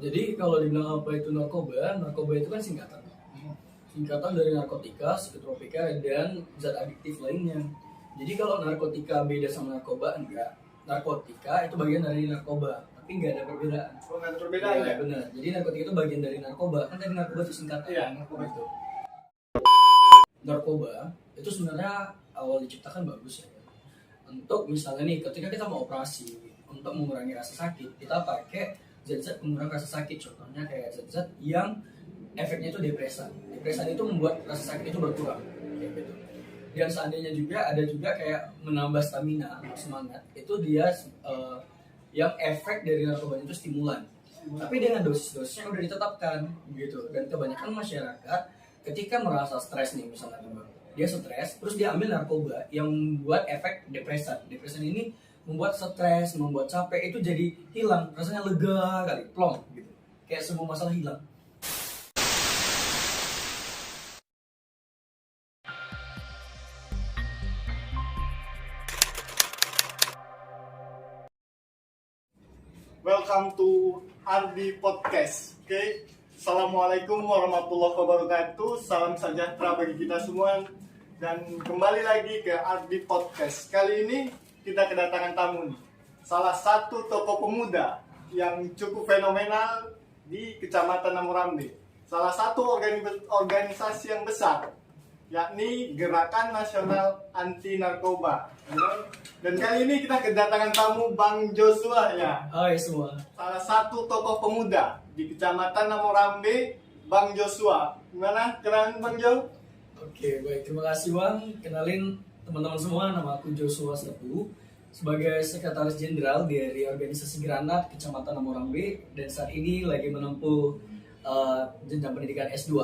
Jadi kalau dibilang apa itu narkoba, narkoba itu kan singkatan. Singkatan dari narkotika, psikotropika, dan zat adiktif lainnya. Jadi kalau narkotika beda sama narkoba, enggak. Narkotika itu bagian dari narkoba, tapi enggak ada perbedaan. Oh, nggak ada perbedaan ya? Benar. Jadi narkotika itu bagian dari narkoba. Kan tadi narkoba itu singkatan. Iya, narkoba itu. Narkoba itu sebenarnya awal diciptakan bagus ya. Untuk misalnya nih, ketika kita mau operasi untuk mengurangi rasa sakit, kita pakai zat-zat pengurang rasa sakit. Contohnya kayak zat-zat yang efeknya itu depresan. Depresan itu membuat rasa sakit itu berkurang, kayak gitu. Dan seandainya juga ada juga kayak menambah stamina atau semangat, itu dia yang efek dari narkoba itu stimulan. Tapi dengan dosis-dosisnya udah ditetapkan, gitu. Dan kebanyakan masyarakat ketika merasa stres nih misalnya, dia stres, terus dia ambil narkoba yang membuat efek depresan. Depresan ini membuat stres, membuat capek, itu jadi hilang, rasanya lega kali, plong gitu. Kayak semua masalah hilang. Welcome to Ardi Podcast. Oke, Assalamualaikum warahmatullahi wabarakatuh. Salam sejahtera bagi kita semua. Dan kembali lagi ke Ardi Podcast. Kali ini kita kedatangan tamu nih. Salah satu tokoh pemuda yang cukup fenomenal di Kecamatan Namurambe. Salah satu organisasi yang besar, yakni Gerakan Nasional Anti Narkoba. Dan kali ini kita kedatangan tamu Bang Joshua ya. Hai semua. Salah satu tokoh pemuda di Kecamatan Namurambe, Bang Joshua. Gimana kenalan Bang Jo? Oke, baik. Terima kasih Bang. Kenalin teman-teman semua, nama aku Joshua Sepu. Sebagai Sekretaris Jenderal dari Organisasi Granat Kecamatan Namurambe. Dan saat ini lagi menempuh jenjang pendidikan S2.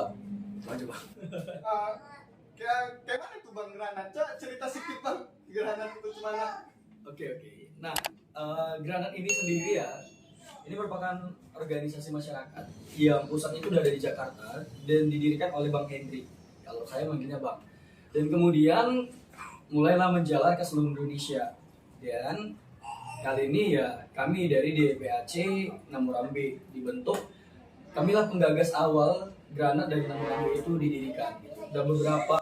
Maju Bang. Kayak mana tuh Bang Granat? Coba cerita sedikit Bang, Granat itu gimana? Oke. Nah, Granat ini sendiri ya, ini merupakan organisasi masyarakat yang pusatnya itu udah ada di Jakarta dan didirikan oleh Bang Hendrik. Kalau saya manggilnya Bang. Dan kemudian mulailah menjalar ke seluruh Indonesia. Dan kali ini ya kami dari DPAC Namurambe dibentuk. Kamilah penggagas awal Granat dari Namurambe itu didirikan. Dan beberapa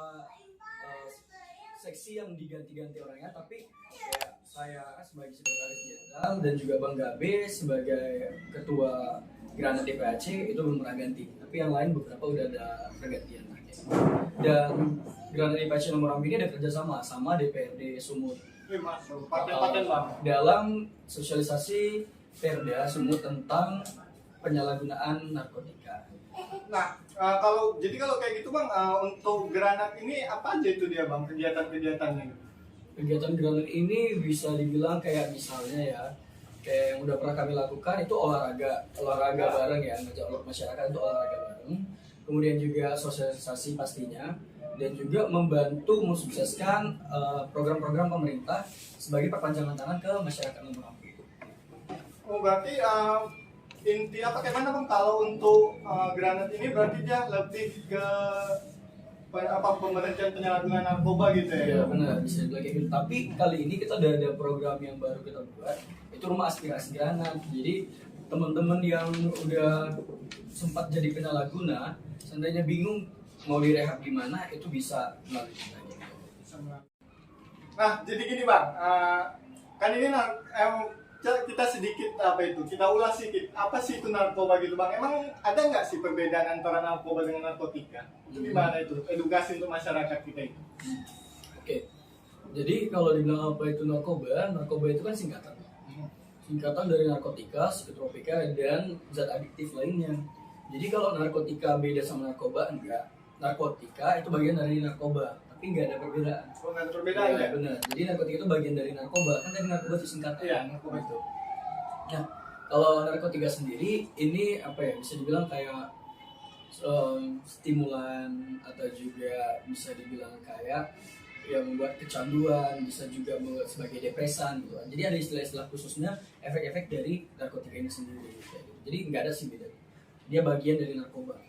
seksi yang diganti-ganti orangnya, tapi kayak saya sebagai sekretaris jenderal dan juga Bang Gabe sebagai ketua Granat DPAC itu belum pernah ganti. Tapi yang lain beberapa udah ada pergantian. Dan Granat DPAC Namurambe ini ada kerjasama sama DPRD Sumut. Paten Bang. Dalam sosialisasi Perda Sumut tentang penyalahgunaan narkotika. Nah, kalau kayak gitu Bang, untuk Granat ini apa aja itu dia Bang, kegiatan-kegiatannya? Kegiatan Granat ini bisa dibilang kayak misalnya ya, kayak yang udah pernah kami lakukan itu olahraga bareng ya, ngajak masyarakat itu olahraga bareng. Kemudian juga sosialisasi pastinya, dan juga membantu mensukseskan program-program pemerintah sebagai perpanjangan tangan ke masyarakat Namurambe. Oh berarti inti apa kayak mana Bang kalau untuk Granat ini berarti dia lebih ke pemberhentian penyalahgunaan narkoba gitu ya? Iya benar, bisa dibilang kayak gitu. Tapi kali ini kita udah ada program yang baru kita buat, itu rumah aspirasi Granat. Jadi teman-teman yang udah sempat jadi penyalahguna, seandainya bingung mau direhab gimana, itu bisa melalui kita gitu. Nah jadi gini Bang, kan ini kita sedikit kita ulas sedikit apa sih itu narkoba gitu Bang. Emang ada nggak sih perbedaan antara narkoba dengan narkotika? Itu gimana itu edukasi untuk masyarakat kita itu? Oke. Jadi kalau dibilang apa itu narkoba, narkoba itu kan singkatan. Singkatan dari narkotika, psikotropika, dan zat adiktif lainnya. Jadi kalau narkotika beda sama narkoba, enggak. Narkotika itu bagian dari narkoba, tapi enggak ada perbedaan. Oh, nggak ada perbedaan ya? Benar. Jadi narkotika itu bagian dari narkoba. Kan tadi narkoba itu singkatan. Iya, narkoba itu. Nah, kalau narkotika sendiri ini apa ya? Bisa dibilang kayak stimulan atau juga bisa dibilang kayak yang membuat kecanduan, bisa juga membuat sebagai depresan gitu. Jadi ada istilah-istilah khususnya efek-efek dari narkotika ini sendiri gitu. Jadi nggak ada sih beda. Dia bagian dari narkoba.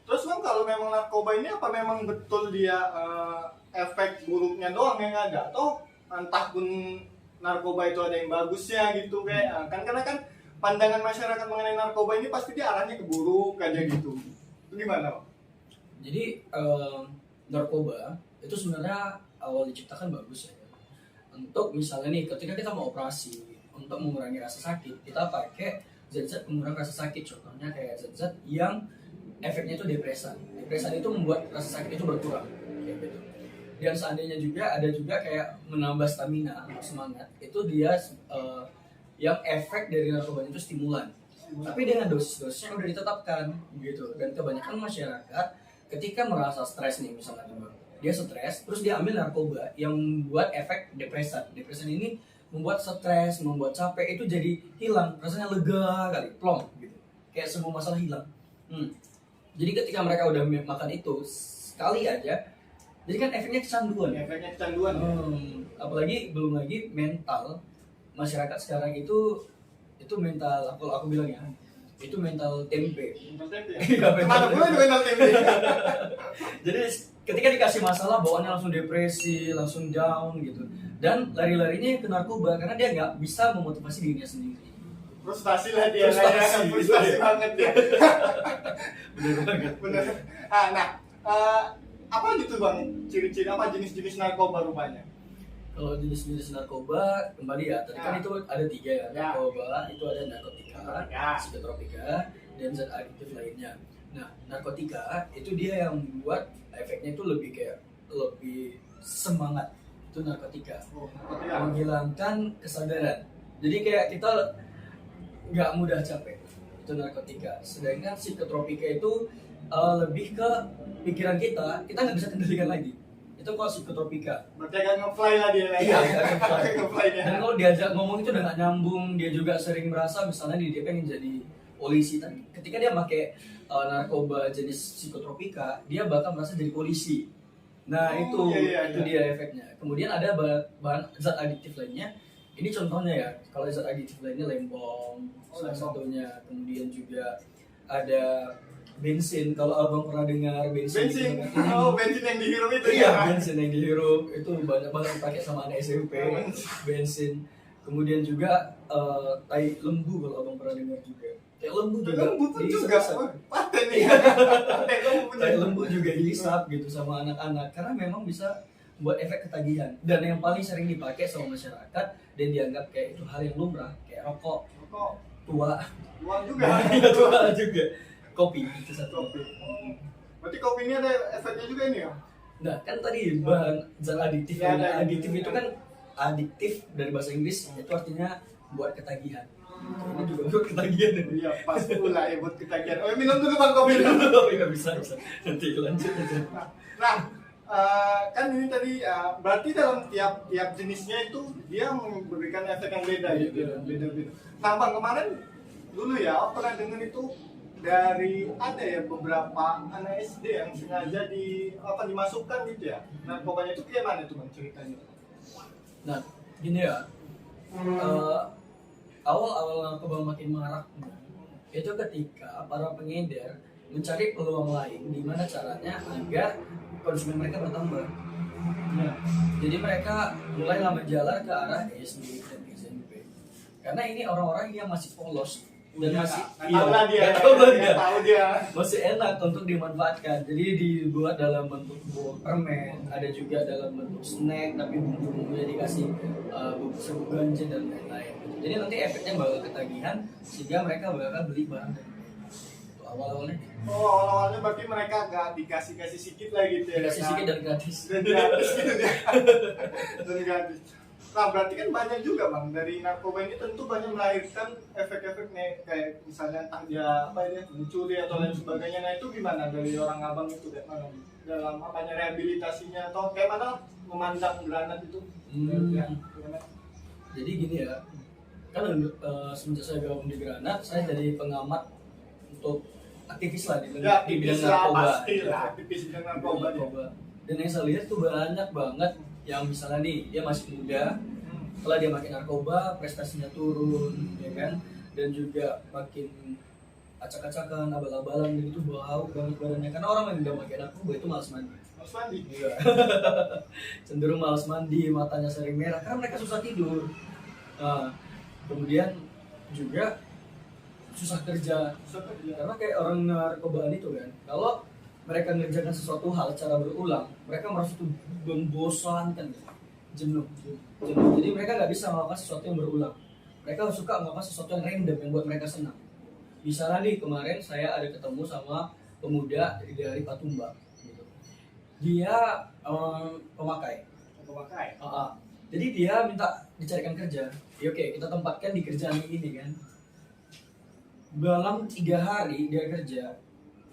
Terus Bang kalau memang narkoba ini apa memang betul dia efek buruknya doang yang ada, atau entah pun narkoba itu ada yang bagusnya gitu kayak kan karena kan pandangan masyarakat mengenai narkoba ini pasti dia arahnya ke buruk aja gitu. Itu gimana, Bang? Jadi narkoba itu sebenarnya awal diciptakan bagus ya. Untuk misalnya nih, ketika kita mau operasi untuk mengurangi rasa sakit, kita pakai zat-zat pengurang rasa sakit. Contohnya kayak zat-zat yang efeknya itu depresan. Depresan itu membuat rasa sakit itu berkurang, kayak gitu. Dan seandainya juga ada juga kayak menambah stamina atau semangat, itu dia yang efek dari narkoba itu stimulan. Tapi dengan dosis-dosisnya udah ditetapkan gitu. Dan kebanyakan masyarakat ketika merasa stres nih misalnya dia stres, terus dia ambil narkoba yang membuat efek depresan. Depresan ini membuat stres, membuat capek itu jadi hilang, rasanya lega kali, plong gitu. Kayak semua masalah hilang. Jadi ketika mereka udah makan itu sekali aja, jadi kan efeknya kecanduan. Efeknya kecanduan. Apalagi belum lagi mental masyarakat sekarang itu mental, kalau aku bilang ya, itu mental tempe. Mental tempe. Iya, Kemana pula itu mental tempe? Jadi ketika dikasih masalah bawaannya langsung depresi, langsung down gitu. Dan lari-larinya ke narkoba karena dia nggak bisa memotivasi dirinya sendiri. Frustasi lah dia, frustasi banget dia. Bener banget. Bener. Apa gitu Bang, ciri-ciri apa jenis-jenis narkoba rupanya? Kalau jenis-jenis narkoba kembali ya, tadi kan itu ada 3 ya. Narkoba itu ada narkotika, psikotropika, dan zat adiktif lainnya. Nah, narkotika itu dia yang membuat efeknya itu lebih semangat. Itu narkotika. Menghilangkan kesadaran. Jadi kayak kita nggak mudah capek. Itu narkotika. Sedangkan psikotropika itu lebih ke pikiran kita nggak bisa kendalikan lagi. Itu kalau psikotropika. Berarti agak nge-fly lah dia. Iya, agak nge-fly dia. Dan kalau diajak ngomong itu udah nggak nyambung, dia juga sering merasa misalnya dia pengen jadi polisi. Tapi ketika dia pakai narkoba jenis psikotropika, dia bakal merasa jadi polisi. Nah itu dia efeknya. Kemudian ada bahan zat adiktif lainnya. Ini contohnya ya. Kalau zat adiktif lainnya lembong, salah satunya. Kemudian juga ada bensin. Kalau abang pernah dengar bensin bensin yang dihirup itu ya? Bensin yang dihirup itu banyak banget dipakai sama anak SMP. Bensin. Kemudian juga tai lembu, kalau abang pernah dengar juga. Tai lembu juga paten nih. Tai lembu juga dihisap gitu sama anak-anak karena memang bisa buat efek ketagihan. Dan yang paling sering dipakai sama masyarakat dan dianggap kayak itu hal yang lumrah, kayak rokok tua juga. Kopi itu satu. Berarti kopi ini ada efeknya juga ini ya? Nah kan tadi bahan zat adiktif. Adiktif itu kan adiktif dari bahasa Inggris itu artinya buat ketagihan. Ini juga buat ketagihan. Iya pas pula ya buat ketagihan. Minum dulu Bang kopi dulu. Iya bisa. Nanti lanjut aja. Nah kan ini tadi berarti dalam tiap jenisnya itu dia memberikan efek yang beda gitu. Beda. Nah Bang kemarin dulu ya pernah dengar itu dari ada ya beberapa anak SD yang sengaja dimasukkan gitu ya. Nah pokoknya itu kayak mana tuh Bang ceritanya? Nah gini ya, awal narkoba makin marak itu ketika para pengedar mencari peluang lain gimana caranya agar konsumen mereka bertambah. Nah, jadi mereka mulailah menjalar ke arah SD dan SMP karena ini orang-orang yang masih polos dan masih tahu dia masih enak untuk dimanfaatkan. Jadi dibuat dalam bentuk permen, ada juga dalam bentuk snack tapi bumbu-bumbunya dikasih serbuk ganjen dan lain-lain. Jadi nanti efeknya bakal ketagihan sehingga mereka bakal beli barang dari itu awal-awalnya. Awalnya berarti mereka gak dikasih sedikit lah gitu ya. Dikasih sedikit dan gratis. Dan gratis. Nah berarti kan banyak juga Bang dari narkoba ini tentu banyak melahirkan efek-efek nih kayak misalnya entah dia mencuri atau lain sebagainya. Nah itu gimana dari orang abang itu dalam rehabilitasinya atau kayak mana memandang granat itu? Jadi gini ya, kan semenjak saya gabung di Granat, saya jadi pengamat untuk aktivis lah di bidang narkoba. Aktivis bidang narkoba. Dan yang saya lihat tuh banyak banget yang misalnya nih dia masih muda, setelah dia makin narkoba prestasinya turun, ya kan, dan juga makin acak-acakan, abal-abalan gitu, bau banget badannya karena orang yang udah pakai narkoba itu malas mandi. Iya. Cenderung malas mandi, matanya sering merah karena mereka susah tidur. Kemudian juga susah kerja. Karena kayak orang narkobaan itu kan, kalau mereka mengerjakan sesuatu hal secara berulang, mereka merasa itu membosankan, jenuh. Jadi mereka nggak bisa melakukan sesuatu yang berulang. Mereka suka melakukan sesuatu yang random yang buat mereka senang. Misalnya nih kemarin saya ada ketemu sama pemuda dari Patumba, gitu. Dia pemakai. Jadi dia minta dicarikan kerja. Ya, oke, kita tempatkan di kerjaan ini kan. Dalam 3 hari dia kerja,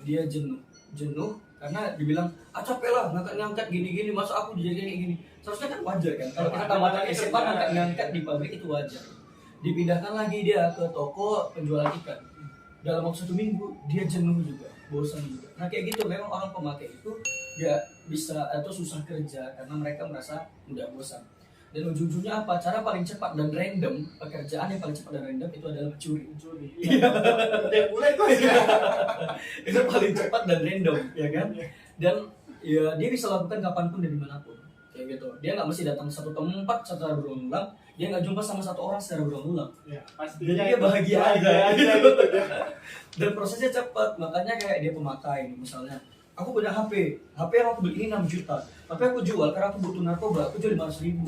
dia jenuh karena dibilang capek lah ngangkat gini masa aku jadi kayak gini. Seharusnya kan wajar kan kalau kita tamatan SMA ngangkat di pabrik itu wajar. Dipindahkan lagi dia ke toko penjualan ikan. Dalam waktu 1 minggu dia jenuh juga, bosan juga. Nah kayak gitu, memang orang pemakai itu gak bisa atau susah kerja karena mereka merasa udah bosan. Dan ujung-ujungnya apa? Cara paling cepat dan random, pekerjaan yang paling cepat dan random itu adalah mencuri. Iya. Mulai tuh ya. Itu paling cepat dan random, ya kan? Dan ya dia bisa lakukan kapanpun dan dimanapun, kayak gitu. Dia nggak mesti datang satu tempat secara berulang-ulang. Dia nggak jumpa sama satu orang secara berulang-ulang. Ya, pasti. Jadi dia bahagia aja. Gitu. Dan prosesnya cepat, makanya kayak dia pemakai misalnya. Aku punya HP yang aku beli ini 6 juta, tapi aku jual karena aku butuh narkoba, aku jual 500.000.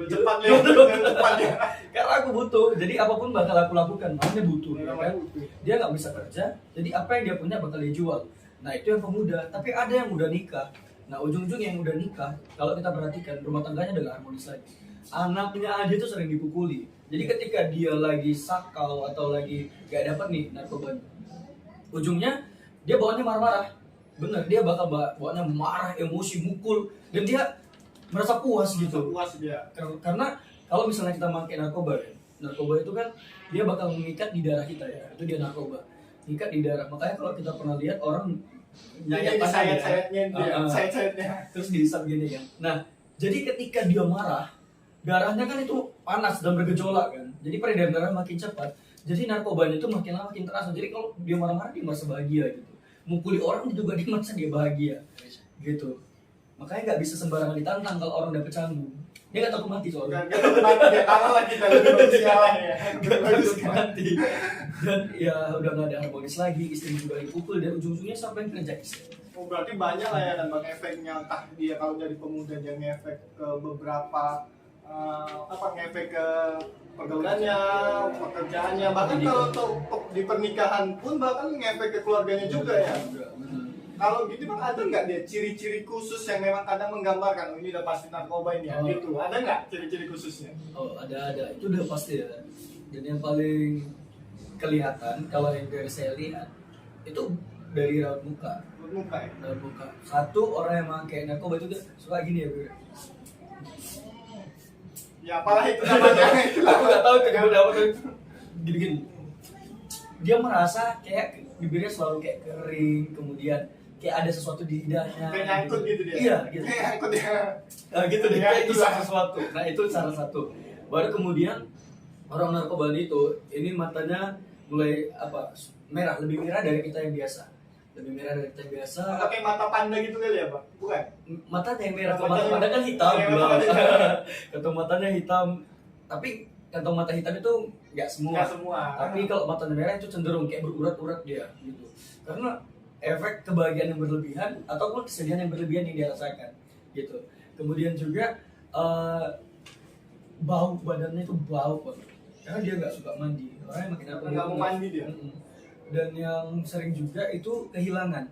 Cepat ya. Karena aku butuh, jadi apapun bakal aku lakukan, makanya butuh, ya kan? Dia nggak bisa kerja, jadi apa yang dia punya bakal dia jual. Nah itu yang pemuda, tapi ada yang udah nikah. Nah ujung-ujung yang udah nikah, kalau kita perhatikan rumah tangganya udah gak harmonis lagi. Anaknya aja tuh sering dipukuli. Jadi ketika dia lagi sakau atau lagi gak dapat nih narkoba, ujungnya dia bawaannya marah-marah. Bener, dia bakal bawaannya marah, emosi, mukul, dan dia merasa puas gitu. Puas dia. Karena kalau misalnya kita pakai narkoba itu kan dia bakal mengikat di darah kita ya. Itu dia narkoba. Mengikat di darah. Makanya kalau kita pernah lihat orang nyayat sayatnya. Terus dihisap gini kan. Nah, jadi ketika dia marah, darahnya kan itu panas dan bergejolak kan. Jadi peredaran darah makin cepat. Jadi narkobanya itu makin lama makin terasa. Jadi kalau dia marah-marah dia merasa bahagia gitu. Mukuli orang juga dia merasa dia bahagia gitu. Makanya nggak bisa sembarangan ditantang kalau orang udah pecandu. Dia nggak takut mati soalnya. Nggak takut mati, dia kalah lagi dari sialan ya. Nggak takut mati. Dan ya udah nggak ada harmonis lagi, istri juga dipukul dan ujung-ujungnya sampai kerja istri. Oh, berarti banyak lah ya dan bang efeknya, entah dia kalau dari pemuda dia ngefek ke beberapa ngefek ke pergaulannya, pekerjaannya, bahkan kalau di pernikahan pun bahkan ngefek ke keluarganya juga ya. Kalau gitu bang, ada nggak dia ciri-ciri khusus yang memang kadang menggambarkan ini udah pasti narkoba ini ya? Gitu, ada nggak ciri-ciri khususnya? Oh ada, itu udah pasti ya. Dan yang paling kelihatan kalau yang dari saya lihat itu dari raut muka. Raut muka. Satu orang yang pakai narkoba itu suka gini ya bro. Ya apalah itu namanya. Aku nggak tahu kemudian apa tuh gini. Dia merasa kayak bibirnya selalu kayak kering, kemudian kayak ada sesuatu di lidahnya. Kayak nyangkut gitu dia. Iya, gitu. Kayak nyangkut dia. Nah, gitu deh. Ya, Kayak itu sesuatu. Nah, itu salah satu. Baru kemudian orang narkoba itu ini matanya mulai merah, lebih merah dari kita yang biasa. Lebih merah dari kita yang biasa. Pakai mata panda gitu kali ya, Pak? Bukan? Matanya yang merah, mata panda kan hitam. Kantong matanya hitam. Tapi kantong mata hitam itu nggak semua. Tapi kalau matanya merah itu cenderung kayak berurat-urat dia gitu. Karena efek kebahagiaan yang berlebihan ataupun kesedihan yang berlebihan yang dia rasakan gitu. Kemudian juga bau badannya itu bau banget. Karena dia nggak suka mandi. Orangnya makin apa nggak mau mandi dia. Dan yang sering juga itu kehilangan.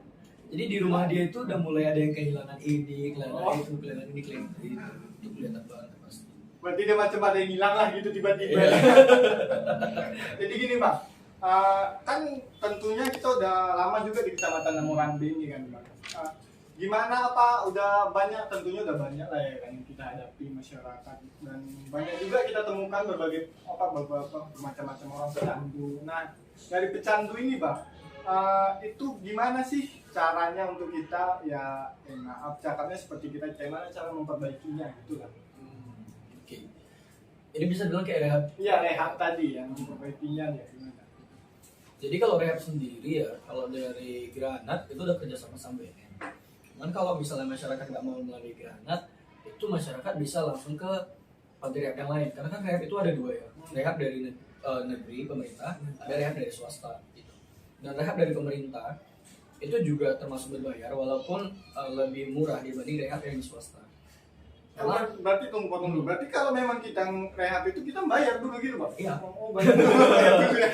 Jadi di rumah dia itu udah mulai ada yang kehilangan ini, kehilangan itu, kehilangan ini, kehilangan itu. Itu kelihatan banget pasti. Berarti dia macam ada yang hilang lah gitu tiba-tiba. Jadi gini Bang, kan tentunya kita udah lama juga di Kecamatan Namurambi ini kan Bang. Gimana udah banyak, tentunya udah banyak lah ya kan kita hadapi masyarakat, dan banyak juga kita temukan berbagai macam-macam orang pecandu. Nah dari pecandu ini Bang, itu gimana sih caranya untuk kita ya maaf cakapnya seperti kita, gimana cara memperbaikinya gitu lah. Oke. Ini bisa bilang kayak rehab. Iya, rehab tadi yang memperbaikinya ya gimana. Jadi kalau rehab sendiri ya, kalau dari Granat itu udah kerja sama BNN. Cuman kalau misalnya masyarakat nggak mau melalui Granat, itu masyarakat bisa langsung ke panti rehab yang lain. Karena kan rehab itu ada 2 ya. Rehab dari negeri pemerintah, ada rehab dari swasta gitu. Dan rehab dari pemerintah itu juga termasuk berbayar walaupun lebih murah dibanding rehab yang di swasta. Karena Berarti potong dulu. Berarti kalau memang kita rehab itu kita bayar dulu gitu, Bang? iya, Oh, bayar dulu ya.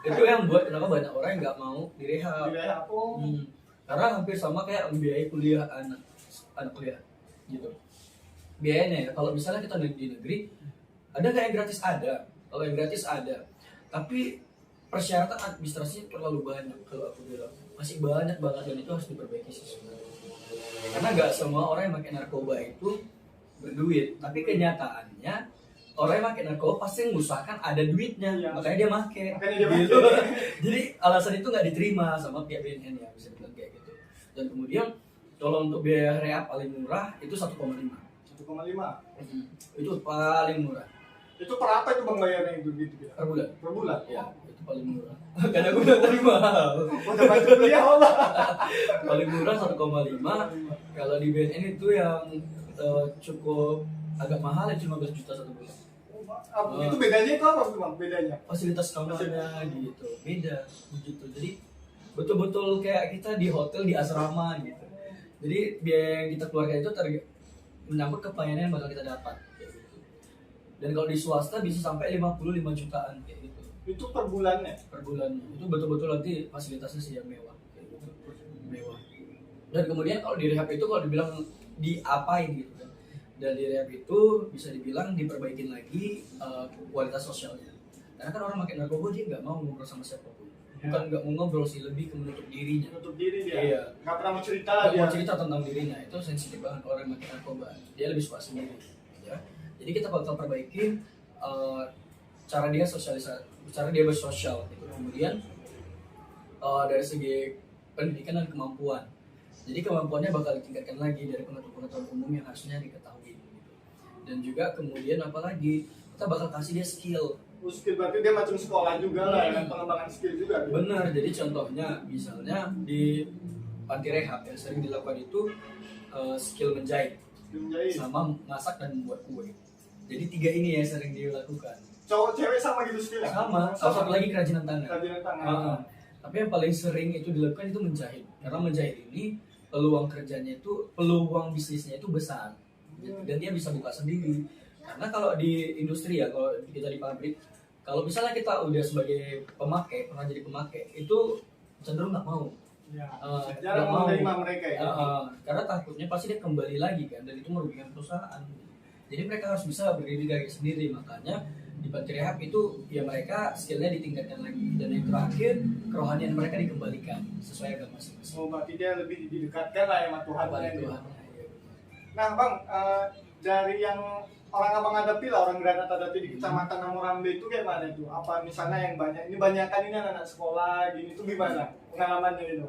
itu yang buat kenapa banyak orang yang nggak mau direhab. Di rehab. Oh. Karena hampir sama kayak biaya kuliah anak kuliah gitu. Biayanya ya, kalau misalnya kita di negeri, ada nggak yang gratis? Ada. Kalau yang gratis ada. Tapi persyaratan administrasinya terlalu banyak kalau aku bilang. Masih banyak banget dan itu harus diperbaiki sih sebenarnya. Karena nggak semua orang yang pakai narkoba itu berduit. Tapi kenyataannya orang yang pakai narkoba pasti mengusahakan ada duitnya. Iya. Makanya dia pakai. Makanya dia Gitu. pakai. Jadi alasan itu nggak diterima sama pihak BNN ya, bisa dibilang kayak gitu. Dan kemudian kalau untuk biaya rehab paling murah itu 1,5. 1,5. Itu paling murah Itu per apa itu Bang bayarnya itu gitu? per bulan. Per bulan. Ya, itu paling murah. Karena gue udah tadi mahal. Udah bantu kuliah Allah. Paling murah 1,5. Kalau di BNN itu yang cukup agak mahal itu 15 juta satu bulan. Itu bedanya itu apa tuh Bang? Bedanya? Fasilitas kamarnya gitu beda begitu. Jadi betul-betul kayak kita di hotel di asrama gitu. Jadi biaya yang kita keluarkan itu menyangkut ke pelayanan yang bakal kita dapat kayak gitu. Dan kalau di swasta bisa sampai 55 jutaan kayak gitu Itu per bulannya. per bulan. Itu betul-betul nanti fasilitasnya sih yang mewah kayak gitu. Mewah. Dan kemudian kalau di rehab itu kalau dibilang diapain gitu kan. Dan di rehab itu bisa dibilang diperbaikin lagi kualitas sosialnya. Karena kan orang makin narkoba dia nggak mau ngobrol sama siapapun. Bukan nggak mau ngobrol sih, lebih ke menutup dirinya. Menutup diri dia. Iya. Nggak pernah mau cerita lah Nggak dia. mau cerita tentang dirinya, itu sensitif banget orang yang makin narkoba. Dia lebih suka sendiri. Ya. Jadi kita bakal perbaikin cara dia sosialisasi, cara dia bersosial. Gitu. Kemudian dari segi pendidikan dan kemampuan. Jadi kemampuannya bakal ditingkatkan lagi dari pengetahuan umum yang harusnya diketahui. Gitu. Dan juga kemudian apalagi kita bakal kasih dia skill. Skill berarti dia macam sekolah juga lah ya, pengembangan skill juga. Benar, jadi contohnya misalnya di panti rehab yang sering dilakukan itu skill menjahit Menjahit. sama masak dan membuat kue. Jadi 3 ini yang sering dilakukan. Cowok cewek sama gitu skillnya? Sama satu lagi kerajinan tangan. Kerajinan tangan. Tapi yang paling sering itu dilakukan itu menjahit. Karena menjahit ini peluang kerjanya itu, peluang bisnisnya itu besar. Dan dia bisa buka sendiri. Karena kalau di industri ya, kalau kita di pabrik, kalau misalnya kita udah sebagai pemakai, pernah jadi pemakai, itu cenderung nggak mau. Ya. Nggak Jarang mau. menerima mereka ya. Karena takutnya pasti dia kembali lagi kan, dan itu merugikan perusahaan. Jadi mereka harus bisa berdiri kaki sendiri. Makanya di panti rehab itu ya mereka skillnya ditingkatkan lagi, dan yang terakhir kerohanian mereka dikembalikan sesuai agama masing-masing. Oh, berarti dia lebih didekatkan lah ya sama Tuhan. Kepada Ya. Tuhan. Nah Bang, dari yang orang abang hadapi lah, orang Granat hadapi di kecamatan Namorambe itu kayak mana itu? Apa misalnya yang banyak, ini banyakan ini anak sekolah gini itu gimana pengalamannya itu?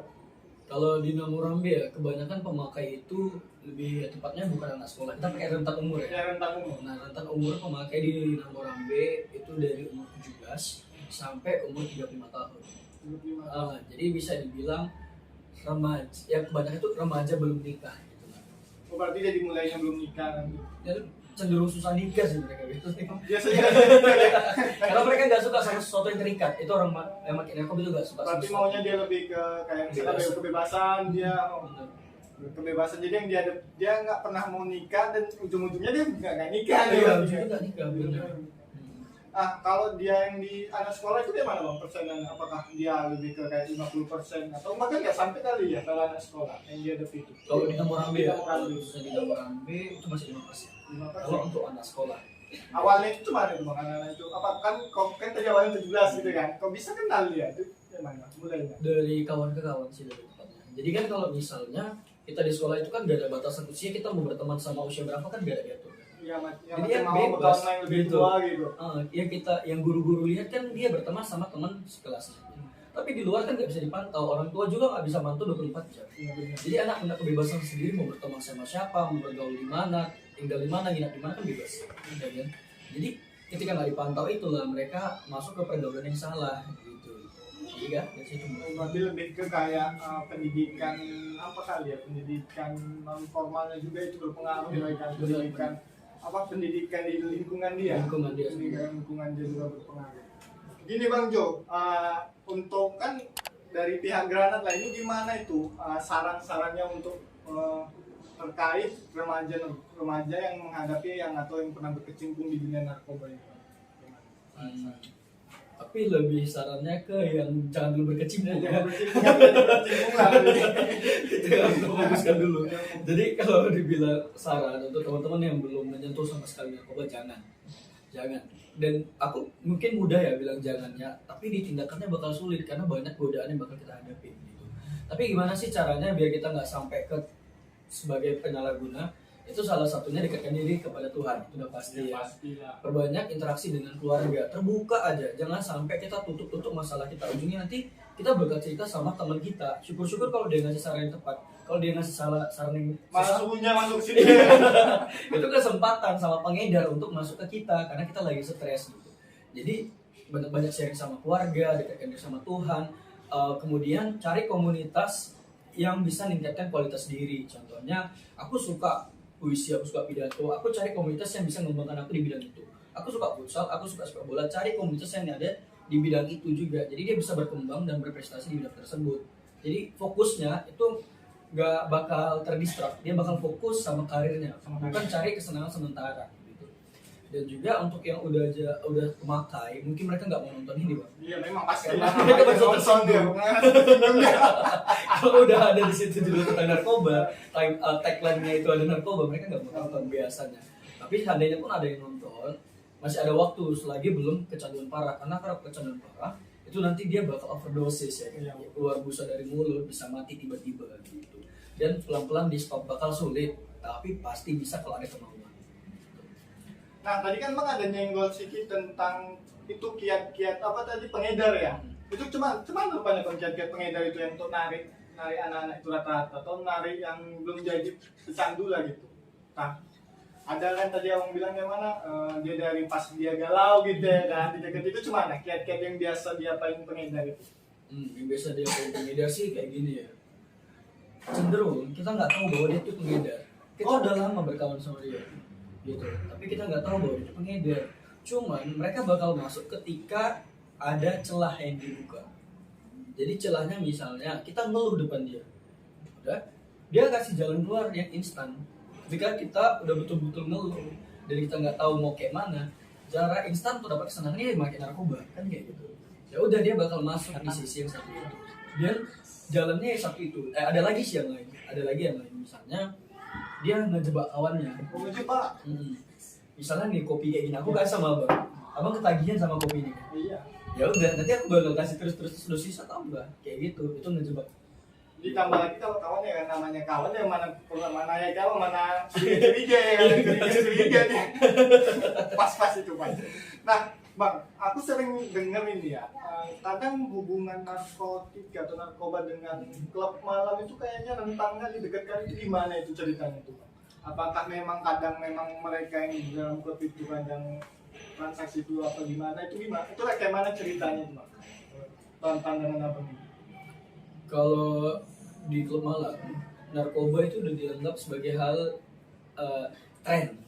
Kalau di Namorambe ya kebanyakan pemakai itu lebih tepatnya bukan anak sekolah, kita pakai rentan umur ya. Ya rentan umur. Nah, rentan umur pemakai di Namorambe itu dari umur 17 sampai umur 35 tahun. 25. Jadi bisa dibilang remaja, ya kebanyakan itu remaja belum nikah gitu. Oh, berarti jadi mulainya belum nikah nanti. Dan cenderung susah nikah sih mereka gitu. Biasanya Karena mereka nggak suka sama sesuatu yang terikat. Itu orang yang makin narkoba itu nggak suka. berarti sama maunya dia lebih ke kayak misalnya Bebas. kebebasan dia Bener. kebebasan, jadi yang dia nggak pernah mau nikah dan ujung-ujungnya dia nggak nikah Iya, dia. juga nggak nikah. Bener. Kalau dia yang di anak sekolah itu dia mana Bang persenannya? Apakah dia lebih ke kayak 50% atau bahkan nggak sampai kali ya kalau anak sekolah yang dia hadapi itu? Kalau di Namorambe ya, Namorambe. di Namorambe itu masih 5%. 5%. Kalau untuk anak sekolah. Awalnya itu cuma itu Bang, anak-anak itu apa kan tadi awalnya 17 gitu kan? Kok bisa kenal dia? Itu gimana mulainya? Dari kawan ke kawan sih lebih tepatnya. Jadi kan kalau misalnya kita di sekolah itu kan gak ada batasan usia, kita mau berteman sama usia berapa kan gak ada diatur. Yang Jadi macam yang mau bebas, berkawan yang lebih gitu. tua gitu. Ya kita yang guru-guru lihat kan dia berteman sama teman sekelasnya. Tapi di luar kan nggak bisa dipantau, orang tua juga nggak bisa mantau 24 jam. Iya benar. Jadi anak punya kebebasan sendiri mau berteman sama siapa, mau bergaul di mana, tinggal di mana, nginap di mana kan bebas. Ya kan? Jadi ketika nggak dipantau itulah mereka masuk ke pergaulan yang salah gitu. Jadi kan, dari situ Berarti lebih ke kayak pendidikan apa kali ya, pendidikan non formalnya juga itu berpengaruh ya kan, pendidikan apa pendidikan di lingkungan dia, Lingkungan dia pendidikan lingkungan dia juga berpengaruh. Gini Bang Jo, untuk kan dari pihak Granat lah ini gimana itu saran-sarannya untuk terkait remaja yang menghadapi yang atau yang pernah berkecimpung di dunia narkoba ini? Tapi lebih sarannya ke yang jangan dulu berkecimpung ya. Berkecimpung lah. Itu yang perlu fokuskan dulu. Jadi kalau dibilang saran untuk teman-teman yang belum menyentuh sama sekali narkoba, jangan. Dan aku mungkin mudah ya bilang jangannya, tapi ditindakannya bakal sulit karena banyak godaan yang bakal kita hadapi gitu. Tapi gimana sih caranya biar kita nggak sampai ke sebagai penyalahguna? Itu salah satunya dekatkan diri kepada Tuhan, itu udah pasti ya. Perbanyak interaksi dengan keluarga, terbuka aja, jangan sampai kita tutup masalah kita. Ujungnya nanti kita bakal cerita sama teman kita. Syukur-syukur kalau dia ngasih saran yang tepat. Kalau dia ngasih saran yang masuk sini. Itu kesempatan sama pengedar untuk masuk ke kita karena kita lagi stres gitu. Jadi banyak sharing sama keluarga, dekatkan diri sama Tuhan. Kemudian cari komunitas yang bisa meningkatkan kualitas diri. Contohnya, aku suka puisi, aku suka pidato, aku cari komunitas yang bisa mengembangkan aku di bidang itu. Aku suka futsal, aku suka sepak bola, cari komunitas yang ada di bidang itu juga. Jadi dia bisa berkembang dan berprestasi di bidang tersebut. Jadi fokusnya itu gak bakal terdistrak, dia bakal fokus sama karirnya, bukan cari kesenangan sementara gitu. Dan juga untuk yang udah pemakai, mungkin mereka nggak mau nonton ini Bang. Iya memang pasti. Mereka bakal tersinggung. Kalau udah ada di situ judul tentang narkoba, tagline-nya itu ada narkoba, mereka nggak mau nonton biasanya. Tapi seandainya pun ada yang nonton, masih ada waktu selagi belum kecanduan parah. Karena kalau kecanduan parah, itu nanti dia bakal overdosis ya, keluar busa dari mulut, bisa mati tiba-tiba gitu. Dan pelan-pelan di stop bakal sulit, tapi pasti bisa kalau ada kemauan. Nah tadi kan Bang ada nyenggol sedikit tentang itu kiat-kiat apa tadi pengedar ya. Itu cuma rupanya kiat-kiat pengedar itu yang untuk narik anak-anak itu rata-rata atau narik yang belum jadi pecandu lah gitu. Nah ada kan tadi Abang bilang yang mana dia dari pas dia galau gitu ya kan, di dekat itu cuma kiat-kiat yang biasa diapain pengedar itu. Yang biasa diapain pengedar sih kayak gini ya. Cenderung kita nggak tahu bahwa dia itu pengedar. Kita udah lama berkawan sama dia gitu, tapi kita nggak tahu bahwa dia itu pengedar. Cuman mereka bakal masuk ketika ada celah yang dibuka. Jadi celahnya misalnya kita ngeluh depan dia, udah dia kasih jalan keluar yang instan. Jika kita udah betul-betul ngeluh dan kita nggak tahu mau kayak mana, cara instan untuk dapat kesenangannya ya makin narkoba kan kayak gitu. Ya udah dia bakal masuk di sisi yang satu itu. Dan jalannya yang satu itu. Ada lagi sih yang lain. Ada lagi yang lain. Misalnya dia ngejebak kawannya. Ngejebak. Misalnya nih kopi kayak gini, aku kasih sama abang ketagihan sama kopi ini. Iya. Ya udah, nanti aku bakal kasih terus dosis atau enggak kayak gitu. Itu ngejebak. Ditambah lagi kalau kawan ya kan namanya kawan ya mana ya kawan mana curiga ya kan curiga nih. Pas itu Pak. Nah Bang, aku sering denger ini ya, kadang hubungan narkotika atau narkoba dengan klub malam itu kayaknya rentangnya didekatkan itu gimana itu ceritanya itu Bang? Apakah kadang memang mereka yang di dalam klub itu kadang transaksi itu apa gimana? Itu kayak mana ceritanya itu Bang? Pandangan apa nih? Kalau di klub malam, narkoba itu udah dianggap sebagai hal tren.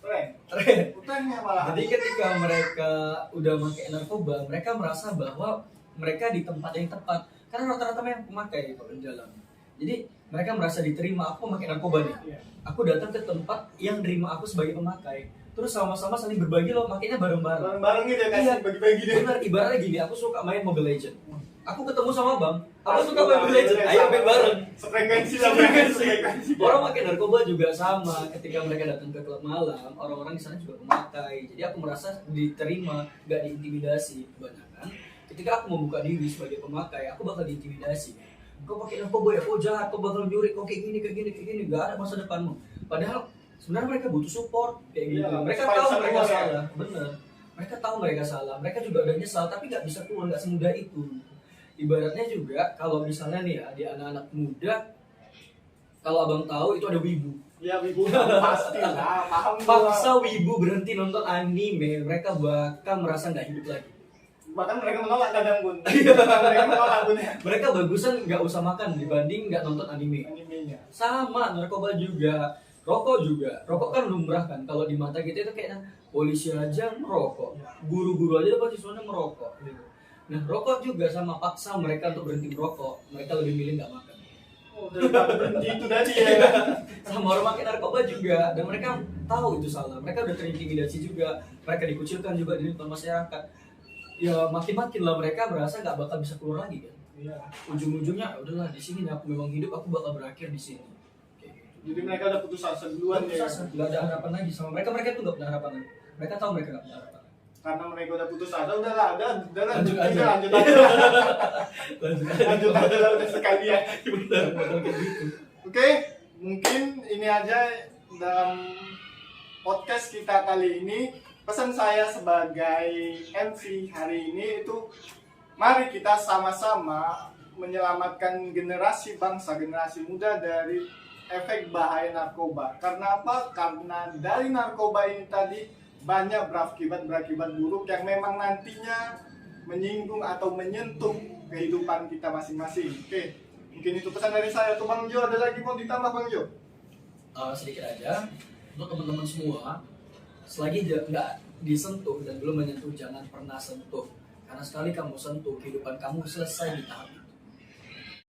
Trennya malah. Jadi ketika mereka udah pakai narkoba, mereka merasa bahwa mereka di tempat yang tepat. Karena rata-rata yang pemakai kalau di jalan. Jadi mereka merasa diterima, aku memakai narkoba nih. Aku datang ke tempat yang nerima aku sebagai pemakai. Terus sama-sama saling berbagi loh, makanya bareng-bareng. Bareng-bareng gitu ya, kasih bagi-bagi deh. Benar, ibaratnya gini, aku suka main Mobile Legends. Aku ketemu sama Bang, aku suka main Mobile Legends, ayo main bareng. Frekuensi. Orang pakai narkoba juga sama, ketika mereka datang ke klub malam, orang-orang di sana juga pemakai. Jadi aku merasa diterima, gak diintimidasi. Kebanyakan, ketika aku membuka diri sebagai pemakai, aku bakal diintimidasi. Kau pakai narkoba ya, kau jahat, kau bakal nyuri, kau kayak gini, gak ada masa depanmu. Padahal sebenarnya mereka butuh support kayak gitu. Mereka tahu mereka salah, bener. Mereka tahu mereka salah, mereka juga udah nyesal, tapi nggak bisa keluar, nggak semudah itu. Ibaratnya juga kalau misalnya nih ya di anak-anak muda, kalau abang tahu itu ada wibu. Ya wibu pasti lah, paham. Paksa wibu berhenti nonton anime, mereka bakal merasa nggak hidup lagi. Bahkan mereka menolak kadang pun. Mereka bagusan nggak usah makan dibanding nggak nonton animenya. Sama narkoba juga, rokok juga. Rokok kan lumrah kan. Kalau di mata kita itu kayak polisi aja merokok, guru-guru aja dapat siswanya merokok. Gitu. Nah, rokok juga sama, paksa mereka untuk berhenti merokok. Mereka lebih milih nggak makan. Oh, daripada berhenti itu tadi ya. Sama orang makin narkoba juga, dan mereka tahu itu salah. Mereka udah terintimidasi juga, mereka dikucilkan juga di lingkungan masyarakat. Ya makin-makin lah mereka berasa nggak bakal bisa keluar lagi kan. Iya. Ujung-ujungnya udahlah di sini aku memang hidup, aku bakal berakhir di sini. Kayak gitu. Jadi mereka udah putus asa duluan ya. Nggak ada harapan lagi sama mereka. Mereka tuh nggak punya harapan lagi. Mereka tahu mereka nggak punya harapan. Karena mereka udah putus asa, udahlah, Lanjut aja. lanjut aja lah, udah sekalian. Benar, bakal kayak gitu. Oke, mungkin ini aja dalam podcast kita kali ini. Pesan saya sebagai MC hari ini itu, mari kita sama-sama menyelamatkan generasi bangsa, generasi muda dari efek bahaya narkoba. Karena apa? Karena dari narkoba ini tadi banyak berakibat buruk yang memang nantinya menyinggung atau menyentuh kehidupan kita masing-masing. Oke, mungkin itu pesan dari saya. Tuh Bang Jo, ada lagi mau ditambah Bang Jo? Sedikit aja untuk teman-teman semua, selagi nggak disentuh dan belum menyentuh, jangan pernah sentuh, karena sekali kamu sentuh, kehidupan kamu selesai di tahap itu.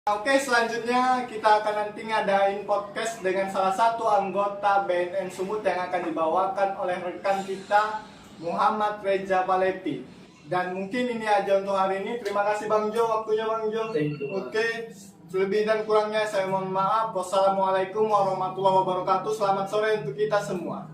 Oke, selanjutnya kita akan nanti ngadain podcast dengan salah satu anggota BNN Sumut yang akan dibawakan oleh rekan kita Muhammad Reza Palepi. Dan mungkin ini aja untuk hari ini. Terima kasih Bang Jo, waktunya Bang Jo. Thank you. Oke, lebih dan kurangnya saya mohon maaf. Wassalamualaikum warahmatullahi wabarakatuh. Selamat sore untuk kita semua.